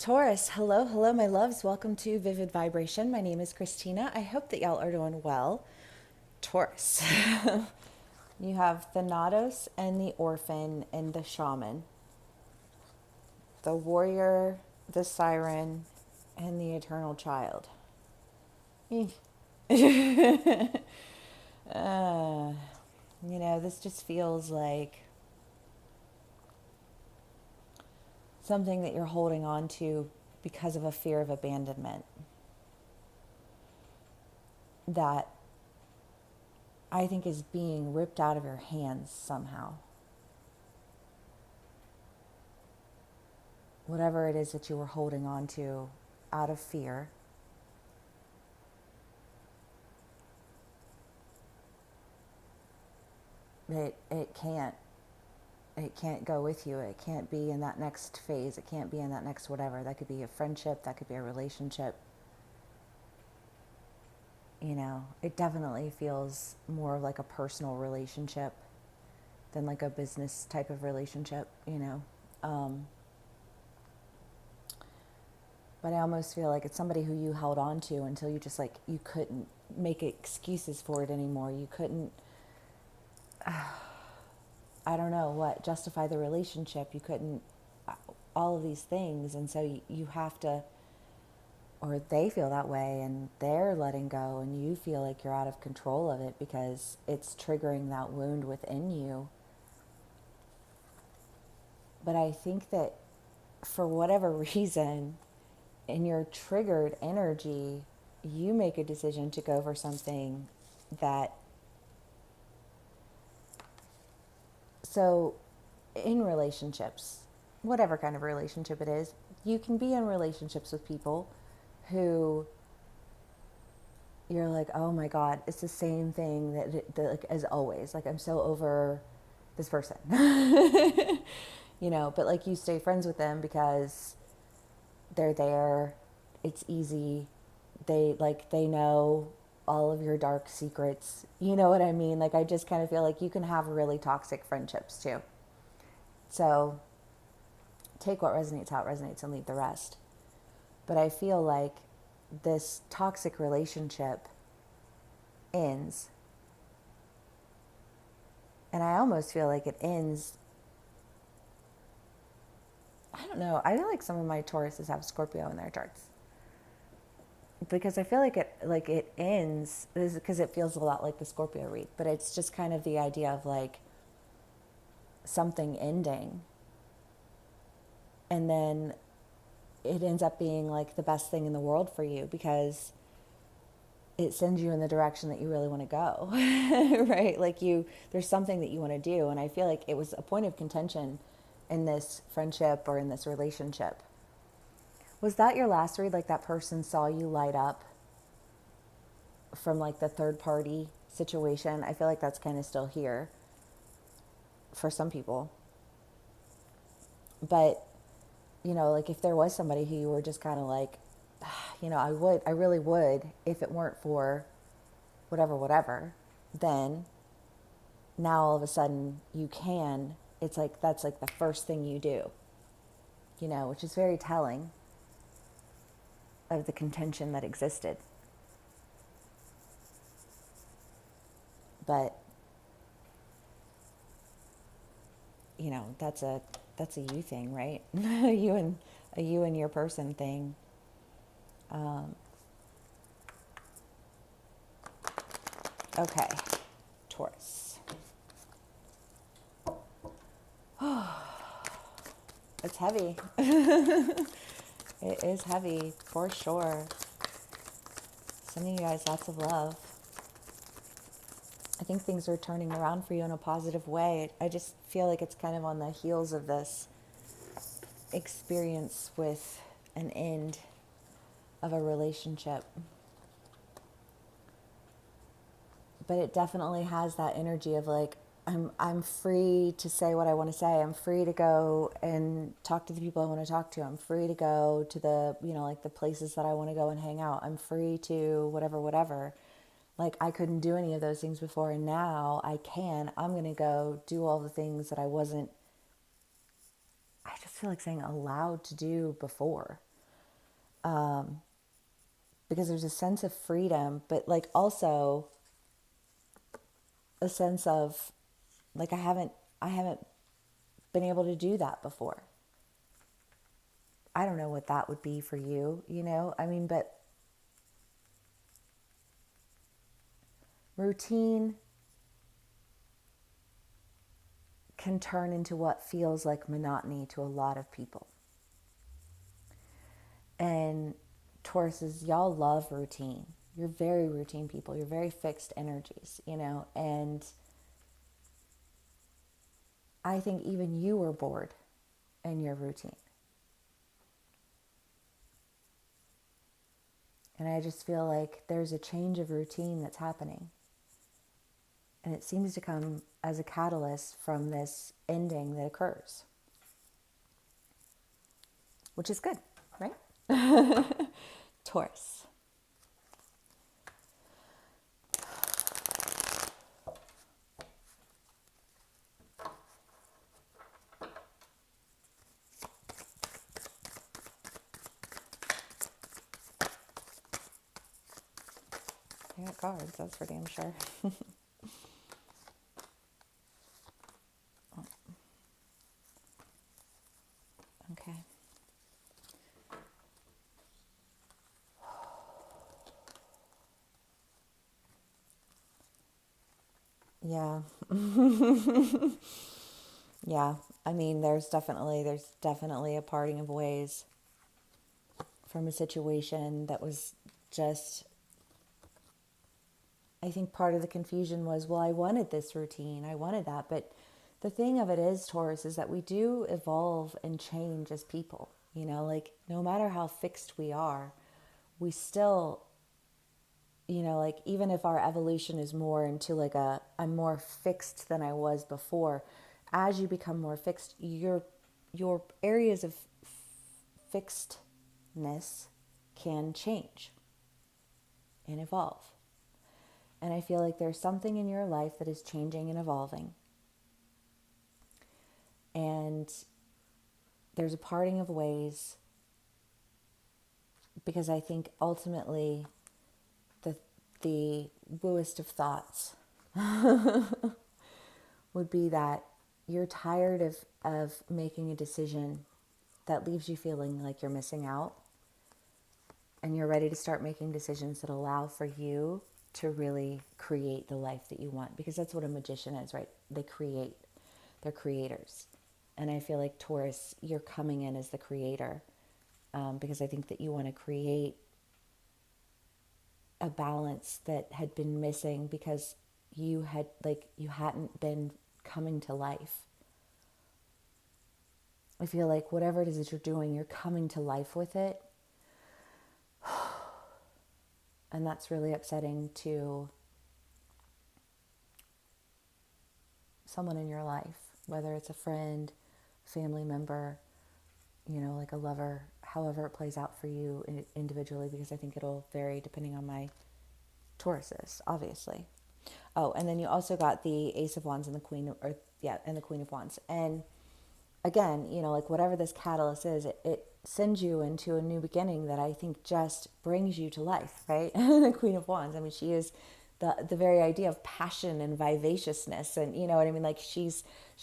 Taurus, hello, hello, my loves. Welcome to Vivid Vibration. My name is Christina. I hope that y'all are doing well. Taurus, you have the Nados and the Orphan and the Shaman, the Warrior, the Siren, and the Eternal Child. uh, this just feels like something that you're holding on to because of a fear of abandonment that I think is being ripped out of your hands somehow. Whatever it is that you were holding on to out of fear, it can't go with you. It can't be in that next phase. It can't be in that next whatever. That could be a friendship, that could be a relationship. It definitely feels more like a personal relationship than like a business type of relationship. But I almost feel like it's somebody who you held on to until you just like, you couldn't make excuses for it anymore. You couldn't, I don't know what, justify the relationship. You couldn't, all of these things. And so you have to, or they feel that way and they're letting go and you feel like you're out of control of it because it's triggering that wound within you. But I think that for whatever reason, in your triggered energy, you make a decision to go for something that, so in relationships, whatever kind of relationship it is, you can be in relationships with people who you're like, oh my God, it's the same thing that like as always. Like I'm so over this person, but like you stay friends with them because they're there. It's easy. They know all of your dark secrets. You know what I mean? Like I just kind of feel like you can have really toxic friendships too. So take what resonates, how it resonates, and leave the rest. But I feel like this toxic relationship ends. And I almost feel like it ends. I don't know. I feel like some of my Tauruses have Scorpio in their charts. Because I feel like it ends, this is because it feels a lot like the Scorpio read, but it's just kind of the idea of like something ending. And then it ends up being like the best thing in the world for you because it sends you in the direction that you really want to go, right? Like there's something that you want to do. And I feel like it was a point of contention in this friendship or in this relationship. Was that your last read? Like that person saw you light up from like the third party situation? I feel like that's kind of still here for some people. But, like if there was somebody who you were just kind of like, I really would, if it weren't for whatever, then now all of a sudden you can, it's like, that's like the first thing you do, which is very telling of the contention that existed. But, that's a you thing, right? you and your person thing. Okay, Taurus. It's heavy. It is heavy for sure. Sending you guys lots of love. I think things are turning around for you in a positive way. I just feel like it's kind of on the heels of this experience with an end of a relationship. But it definitely has that energy of like, I'm free to say what I want to say. I'm free to go and talk to the people I want to talk to. I'm free to go to the, like the places that I want to go and hang out. I'm free to whatever. Like I couldn't do any of those things before and now I can. I'm going to go do all the things that I just feel like saying allowed to do before. because there's a sense of freedom, but like also a sense of like I haven't been able to do that before. I don't know what that would be for you, you know? I mean, but routine can turn into what feels like monotony to a lot of people. And Tauruses, y'all love routine. You're very routine people. You're very fixed energies, you know? And I think even you were bored in your routine. And I just feel like there's a change of routine that's happening. And it seems to come as a catalyst from this ending that occurs, which is good, right? Taurus. I got cards, that's for damn sure. Okay. Yeah. Yeah. I mean, there's definitely a parting of ways from a situation that was just, I think part of the confusion was, well, I wanted this routine. I wanted that. But the thing of it is, Taurus, is that we do evolve and change as people. You know, like no matter how fixed we are, we still, you know, like even if our evolution is more into like I'm more fixed than I was before, as you become more fixed, your areas of fixedness can change and evolve. And I feel like there's something in your life that is changing and evolving. And there's a parting of ways because I think ultimately the the wooest of thoughts would be that you're tired of making a decision that leaves you feeling like you're missing out, and you're ready to start making decisions that allow for you to really create the life that you want, because that's what a magician is, right? They're creators. And I feel like Taurus, you're coming in as the creator, because I think that you want to create a balance that had been missing because you hadn't been coming to life. I feel like whatever it is that you're doing, you're coming to life with it. And that's really upsetting to someone in your life, whether it's a friend, family member, you know, like a lover, however it plays out for you individually, because I think it'll vary depending on my Tauruses, obviously. Oh, and then you also got the Ace of Wands and the and the Queen of Wands. And again, you know, like whatever this catalyst is, it sends you into a new beginning that I think just brings you to life, right? The Queen of Wands, I mean, she is the very idea of passion and vivaciousness, and you know what I mean, like she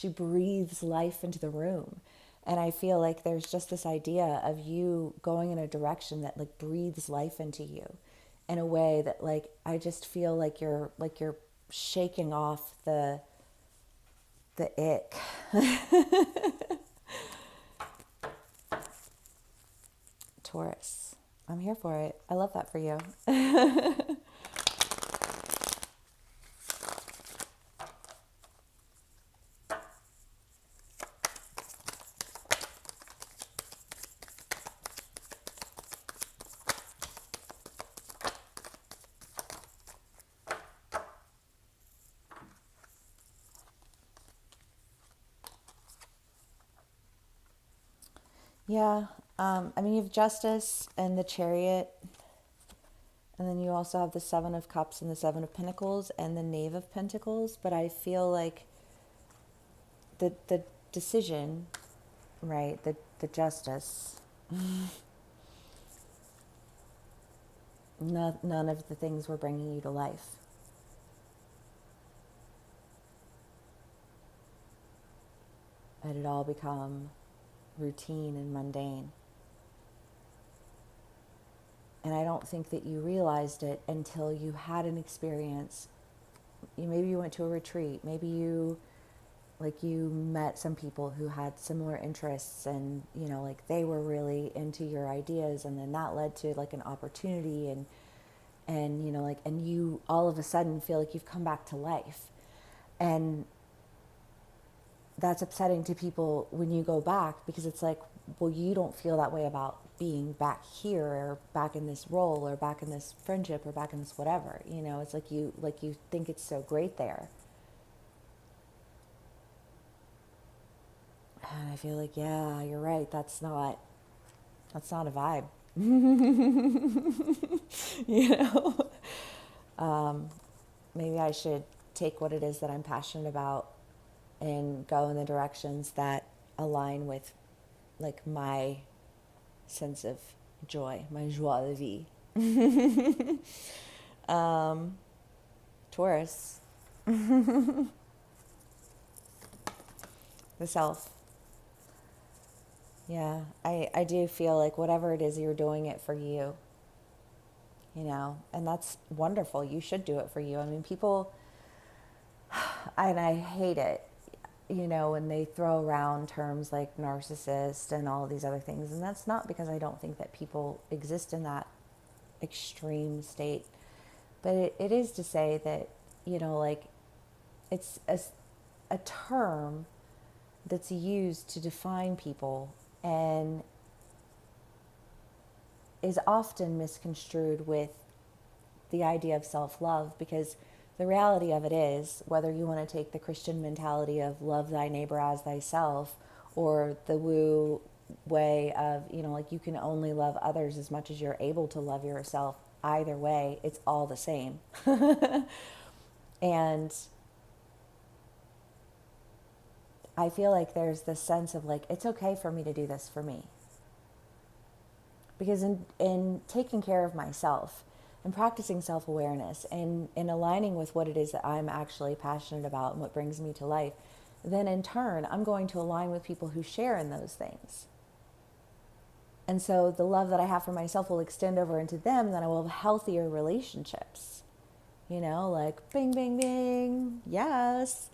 breathes life into the room. And I feel like there's just this idea of you going in a direction that like breathes life into you in a way that like I just feel like you're shaking off the ick. Taurus. I'm here for it. I love that for you. Yeah. I mean, you have Justice and the Chariot, and then you also have the Seven of Cups and the Seven of Pentacles and the Knave of Pentacles. But I feel like the decision, right? The Justice none of the things were bringing you to life. It had all become routine and mundane. And I don't think that you realized it until you had an experience. Maybe you went to a retreat. Maybe you met some people who had similar interests, and like they were really into your ideas, and then that led to like an opportunity, and and you all of a sudden feel like you've come back to life. And that's upsetting to people when you go back, because it's like, well, you don't feel that way about being back here, or back in this role, or back in this friendship, or back in this whatever. It's like you think it's so great there. And I feel like, yeah, you're right. That's not a vibe. you know Maybe I should take what it is that I'm passionate about and go in the directions that align with like my sense of joy, my joie de vie. Taurus, the self. Yeah, I do feel like whatever it is, you're doing it for you, and that's wonderful. You should do it for you. I mean, people, and I hate it, when they throw around terms like narcissist and all these other things. And that's not because I don't think that people exist in that extreme state, but it is to say that, like it's a term that's used to define people, and is often misconstrued with the idea of self-love, because the reality of it is, whether you want to take the Christian mentality of love thy neighbor as thyself, or the woo way of, like you can only love others as much as you're able to love yourself, either way, it's all the same. And I feel like there's this sense of like, it's okay for me to do this for me. Because in taking care of myself and practicing self-awareness and in aligning with what it is that I'm actually passionate about and what brings me to life, then in turn, I'm going to align with people who share in those things. And so the love that I have for myself will extend over into them, and then I will have healthier relationships. Like bing, bing, bing. Yes.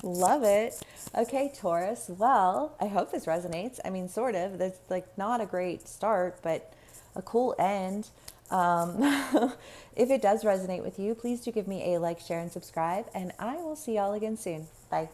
Love it. Okay, Taurus. Well, I hope this resonates. I mean, sort of. That's like not a great start, but a cool end. If it does resonate with you, please do give me a like, share, and subscribe. And I will see y'all again soon. Bye.